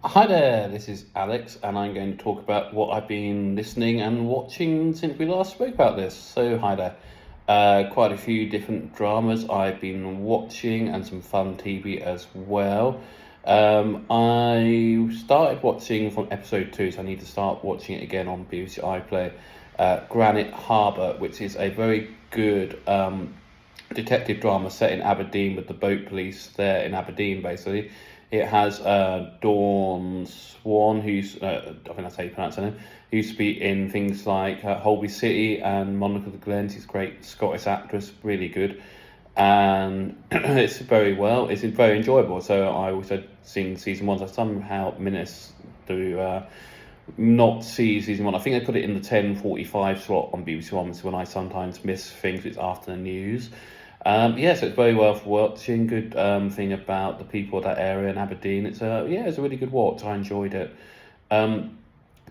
Hi there, this is Alex, and I'm going to talk about what I've been listening and watching since we last spoke about this. So, hi there. Quite a few different dramas I've been watching and some fun TV as well. I started watching from episode 2, so I need to start watching it again on BBC iPlayer. Granite Harbour, which is a very good detective drama set in Aberdeen with the boat police there in Aberdeen, basically. It has Dawn Swan, who's, I think that's how you pronounce her name, who used to be in things like Holby City and Monica the Glen. She's a great Scottish actress, really good. And it's it's very enjoyable. So I also seen season one. So I somehow managed to not see season one. I think they put it in the 10:45 slot on BBC One, so when I sometimes miss things, it's after the news. So it's very worth watching. Good thing about the people of that area in Aberdeen. It's a really good watch. I enjoyed it. Um,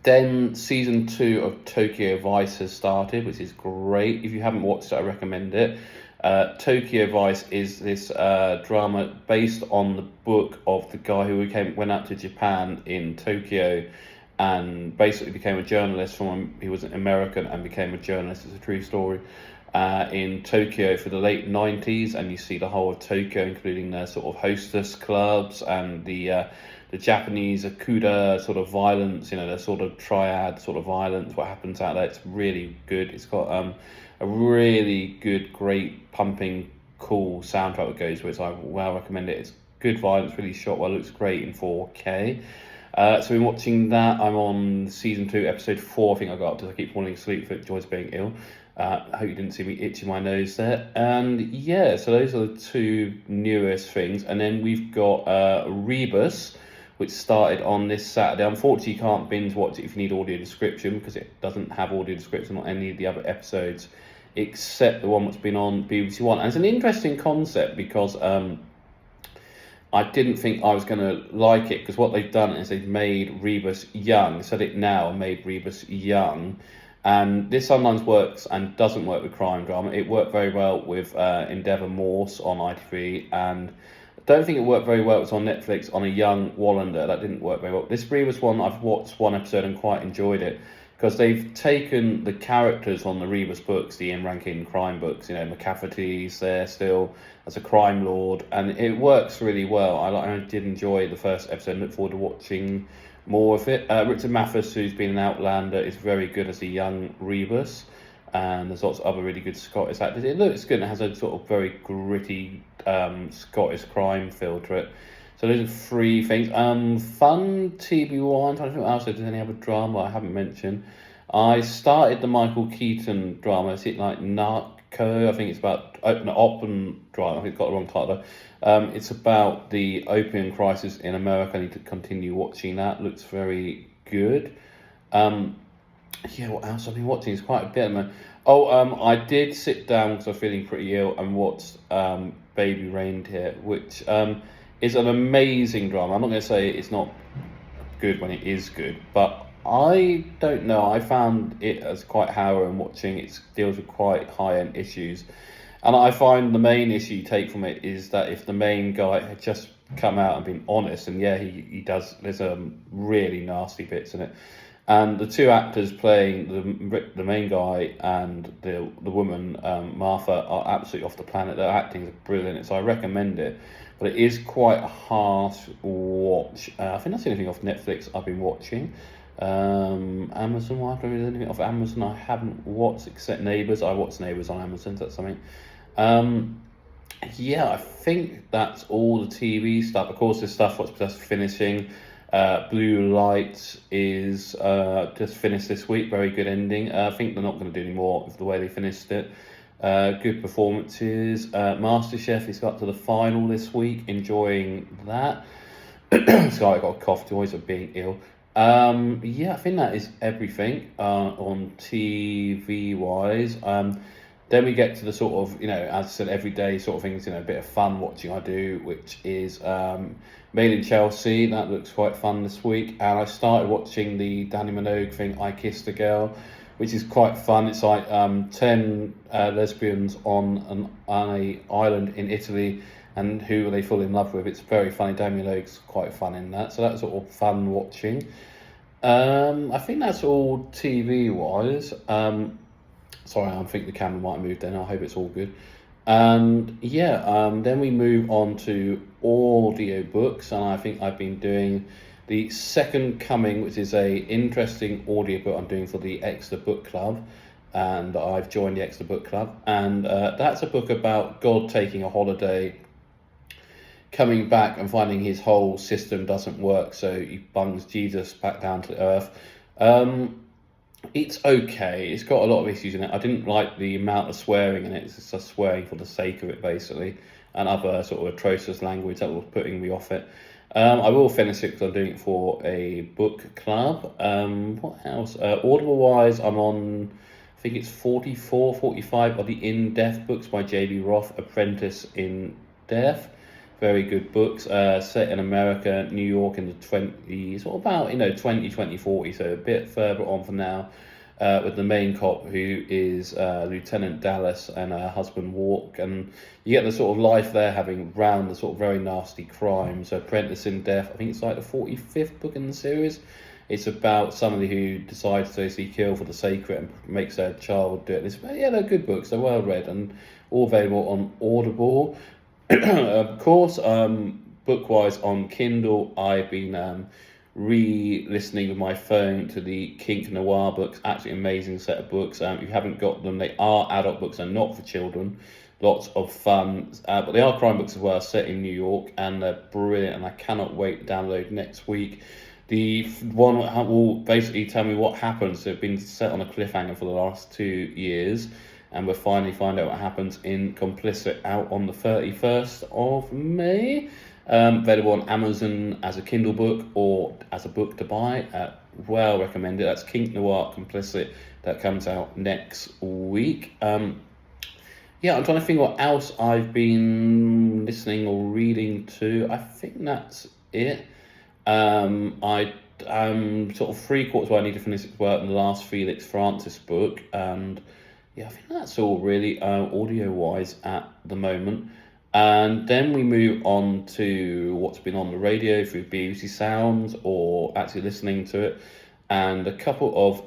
then season 2 of Tokyo Vice has started, which is great. If you haven't watched it, I recommend it. Tokyo Vice is this drama based on the book of the guy who went out to Japan in Tokyo and basically became a journalist he was an American and became a journalist. It's a true story. In Tokyo for the late 90s, and you see the whole of Tokyo, including their sort of hostess clubs and the Japanese Akuda sort of violence, their sort of triad sort of violence, what happens out there. It's really good. It's got a really good, great, pumping, cool soundtrack that goes with it, so I well recommend it. It's good violence, really shot well, looks great in 4K. So we're watching that. I'm on season 2, episode 4. I think I got up to. I keep falling asleep for Joy's being ill. I hope you didn't see me itching my nose there. And yeah, so those are the two newest things. And then we've got Rebus, which started on this Saturday. Unfortunately, you can't binge watch it if you need audio description, because it doesn't have audio description on any of the other episodes, except the one that's been on BBC One. And it's an interesting concept because I didn't think I was going to like it, because what they've done is they've made Rebus young, said it now, made Rebus young. And this sometimes works and doesn't work with crime drama. It worked very well with Endeavour Morse on ITV, and I don't think it worked very well. It was on Netflix on a young Wallander. That didn't work very well. This Rebus one, I've watched one episode and quite enjoyed it, because they've taken the characters on the Rebus books, the Ian Rankin crime books, McCafferty's there still as a crime lord, and it works really well. I did enjoy the first episode and look forward to watching more of it. Richard Mathis, who's been an Outlander, is very good as a young Rebus, and there's lots of other really good Scottish actors. It looks good and it has a sort of very gritty Scottish crime feel to it. So those are three things. Fun TV one. I don't know what else. If there's any other drama I haven't mentioned. I started the Michael Keaton drama. Is it like Narco? I think it's about opium drama. I think it's got the wrong title. It's about the opium crisis in America. I need to continue watching that. Looks very good. What else I've been watching? It's quite a bit, man. I did sit down because I was feeling pretty ill and watched Baby Reindeer, which is an amazing drama. I'm not going to say it's not good when it is good, but I don't know. I found it as quite harrowing watching. It deals with quite high-end issues. And I find the main issue you take from it is that if the main guy had just come out and been honest, and yeah, he does, there's really nasty bits in it. And the two actors playing the main guy and the woman, Martha, are absolutely off the planet. Their acting is brilliant, so I recommend it. But it is quite a harsh watch. I think that's the only thing off Netflix I've been watching. Amazon, I don't know anything off Amazon I haven't watched except Neighbours. I watched Neighbours on Amazon, so that's something. I think that's all the TV stuff. Of course, there's stuff what's just finishing. Blue Lights is just finished this week. Very good ending. I think they're not going to do any more of the way they finished it. Good performances. MasterChef is got to the final this week. Enjoying that. Sorry, I got a cough. Joys of being ill. I think that is everything on TV wise. Then we get to the sort of, as I said, everyday sort of things, a bit of fun watching I do, which is Made in Chelsea. That looks quite fun this week. And I started watching the Danny Minogue thing, I Kissed a Girl, which is quite fun. It's like 10 lesbians on an island in Italy, and who they fall in love with. It's very funny. Daniel Oak's quite fun in that, so that's sort of fun watching. I think that's all TV wise. Sorry, I think the camera might have moved in. I hope it's all good. And yeah, then we move on to audiobooks, and I think I've been doing The Second Coming, which is a interesting audiobook I'm doing for the Exeter Book Club, and I've joined the Exeter Book Club, and that's a book about God taking a holiday, coming back and finding his whole system doesn't work, so he bungs Jesus back down to earth. It's okay. It's got a lot of issues in it. I didn't like the amount of swearing in it. It's just swearing for the sake of it, basically, and other sort of atrocious language that was putting me off it. I will finish it because I'm doing it for a book club. What else? Audible-wise, I'm on, I think it's 44, 45 of the In-Death books by J.B. Roth, Apprentice in Death. Very good books, set in America, New York in the 20s, or about, 2040, so a bit further on from now, with the main cop who is Lieutenant Dallas and her husband Walk, and you get the sort of life they're having around the sort of very nasty crime. So Apprentice in Death, I think it's like the 45th book in the series. It's about somebody who decides to basically kill for the sake of it and makes their child do it. They're good books, they're well read, and all available on Audible. Of course, book-wise on Kindle, I've been re-listening with my phone to the Kink Noir books. Absolutely amazing set of books. If you haven't got them, they are adult books and not for children. Lots of fun, but they are crime books as well, set in New York, and they're brilliant, and I cannot wait to download next week. The one will basically tell me what happens. They've been set on a cliffhanger for the last 2 years, and we'll finally find out what happens in Complicit, out on the 31st of May. Available on Amazon as a Kindle book or as a book to buy. Well recommended. That's Kink Noir Complicit, that comes out next week. Yeah, I'm trying to think what else I've been listening or reading to. I think that's it. I'm sort of 3/4 where I need to finish work on the last Felix Francis book, and yeah, I think that's all really audio-wise at the moment. And then we move on to what's been on the radio through BBC Sounds or actually listening to it. And a couple of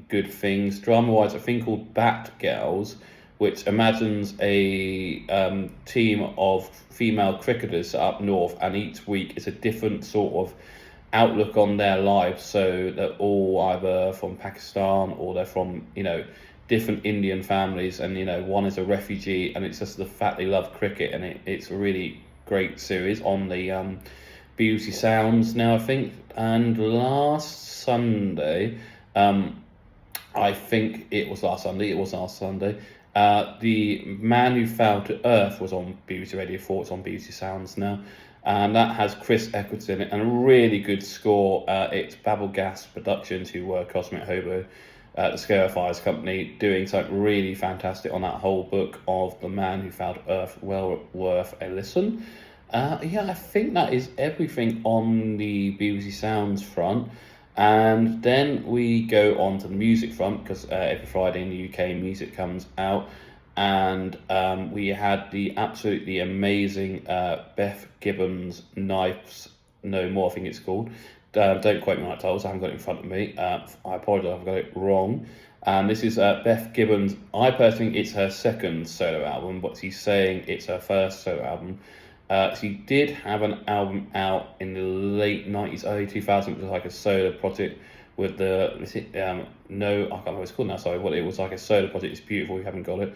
good things. Drama-wise, a thing called Bat Girls, which imagines a team of female cricketers up north, and each week it's a different sort of outlook on their lives. So they're all either from Pakistan or they're from, different Indian families, and one is a refugee, and it's just the fact they love cricket, and it's a really great series on the BBC Sounds now, I think. And last Sunday, I think it was last Sunday, The Man Who Fell to Earth was on BBC Radio 4, it's on BBC Sounds now, and that has Chris Eccleston in it, and a really good score. It's Babel Gas Productions, who were Cosmic Hobo, the Scarifiers company, doing something really fantastic on that whole book of The Man Who Fell to Earth. Well worth a listen. I think that is everything on the BBC Sounds front. And then we go on to the music front, because every Friday in the UK music comes out. And we had the absolutely amazing Beth Gibbons Knives No More, I think it's called. Don't quote me on that title, so I haven't got it in front of me. I apologise if I've got it wrong. And this is Beth Gibbons. I personally think it's her second solo album, but she's saying it's her first solo album. She did have an album out in the late 90s, early 2000s, which was like a solo project with I can't remember what it's called now, sorry, it was like a solo project. It's beautiful, you haven't got it.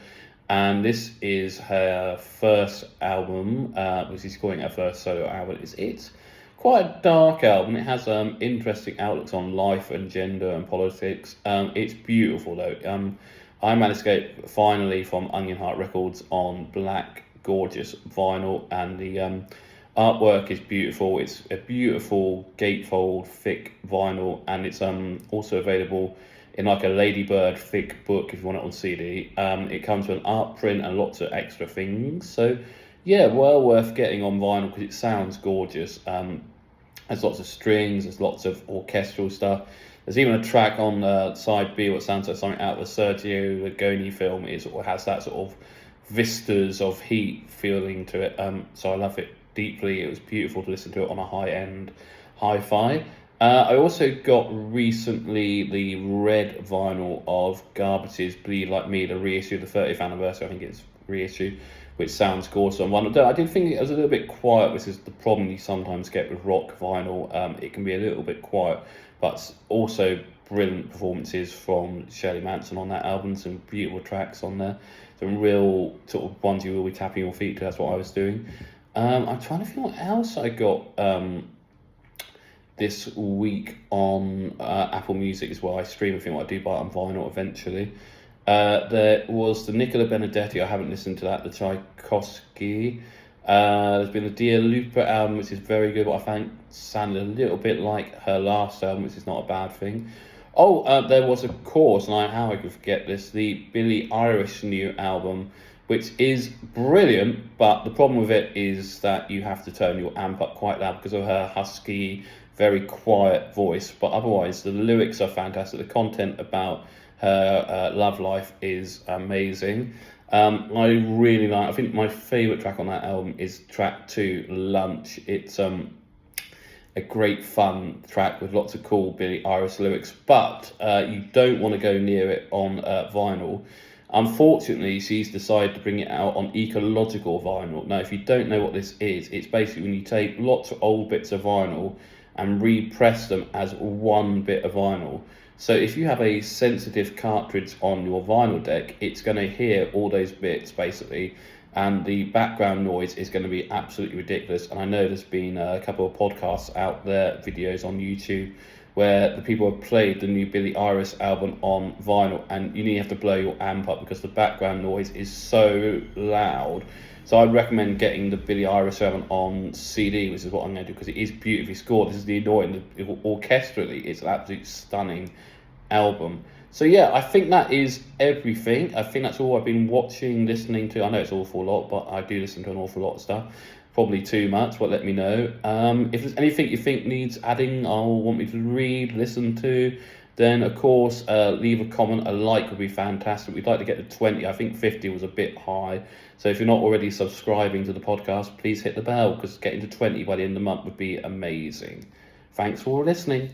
And this is her first album, which she's calling her first solo album. It's quite a dark album. It has interesting outlooks on life and gender and politics. It's beautiful though. I managed to get finally from Onion Heart Records on black, gorgeous vinyl, and the artwork is beautiful. It's a beautiful gatefold, thick vinyl, and it's also available in like a Ladybird thick book if you want it on CD. It comes with an art print and lots of extra things. So yeah, well worth getting on vinyl because it sounds gorgeous. There's lots of strings, there's lots of orchestral stuff. There's even a track on side B what sounds like something out of the Sergio Leone film. It sort of has that sort of vistas of heat feeling to it. So I love it deeply. It was beautiful to listen to it on a high-end hi-fi. I also got recently the red vinyl of Garbage's Bleed Like Me, the reissue, the 30th anniversary, I think it's reissue, which sounds gorgeous on one. I did think it was a little bit quiet, which is the problem you sometimes get with rock vinyl. It can be a little bit quiet, but also brilliant performances from Shirley Manson on that album, some beautiful tracks on there, some real sort of ones you will be tapping your feet to. That's what I was doing. I'm trying to think what else I got this week on Apple Music as well. I stream, I think what I do buy it on vinyl eventually. There was the Nicola Benedetti, I haven't listened to that, the Tchaikovsky. There's been the Dia Lupa album, which is very good, but I think sounded a little bit like her last album, which is not a bad thing. There was, of course, and how I could forget this, the Billie Eilish new album, which is brilliant, but the problem with it is that you have to turn your amp up quite loud because of her husky, very quiet voice. But otherwise, the lyrics are fantastic. The content about her love life is amazing. I really like, I think my favourite track on that album is track 2, Lunch. It's a great fun track with lots of cool Billie Eilish lyrics, but you don't want to go near it on vinyl. Unfortunately, she's decided to bring it out on ecological vinyl. Now, if you don't know what this is, it's basically when you take lots of old bits of vinyl and repress them as one bit of vinyl. So if you have a sensitive cartridge on your vinyl deck, it's going to hear all those bits basically, and the background noise is going to be absolutely ridiculous. And I know there's been a couple of podcasts out there, videos on YouTube, where the people have played the new Billie Eilish album on vinyl, and you have to blow your amp up because the background noise is so loud. So I'd recommend getting the Billie Eilish album on CD, which is what I'm going to do, because it is beautifully scored. This is the annoying, orchestrally, it's an absolutely stunning album. So yeah, I think that is everything. I think that's all I've been watching, listening to. I know it's an awful lot, but I do listen to an awful lot of stuff. Probably too much, but let me know. If there's anything you think needs adding or want me to read, listen to, then of course leave a comment. A like would be fantastic. We'd like to get to 20. I think 50 was a bit high. So if you're not already subscribing to the podcast, please hit the bell, because getting to 20 by the end of the month would be amazing. Thanks for listening.